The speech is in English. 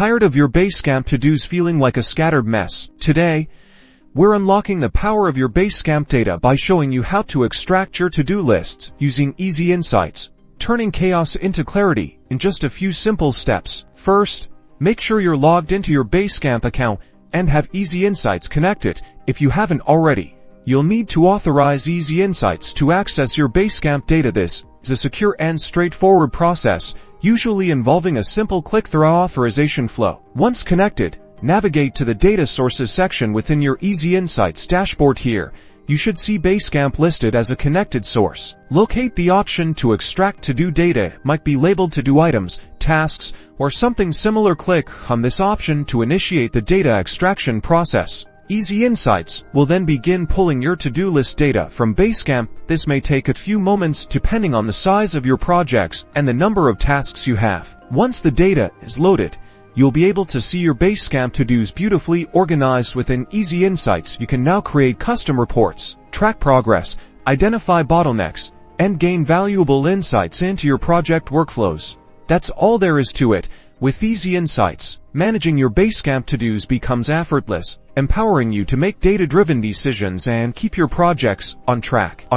Tired of your Basecamp to-dos feeling like a scattered mess? Today, we're unlocking the power of your Basecamp data by showing you how to extract your to-do lists using easy insights, turning chaos into clarity in just a few simple steps. First, make sure you're logged into your Basecamp account and have Easy Insights connected. If you haven't already, you'll need to authorize Easy Insights to access your Basecamp data. This is a secure and straightforward process, usually involving a simple click-through authorization flow. Once connected, navigate to the Data Sources section within your Easy Insights dashboard. Here, you should see Basecamp listed as a connected source. Locate the option to extract to-do data. It might be labeled to-do items, tasks, or something similar. Click on this option to initiate the data extraction process. Easy Insights will then begin pulling your to-do list data from Basecamp. This may take a few moments depending on the size of your projects and the number of tasks you have. Once the data is loaded, you'll be able to see your Basecamp to-dos beautifully organized within Easy Insights. You can now create custom reports, track progress, identify bottlenecks, and gain valuable insights into your project workflows. That's all there is to it. With Easy Insights, managing your Basecamp to-dos becomes effortless, empowering you to make data-driven decisions and keep your projects on track.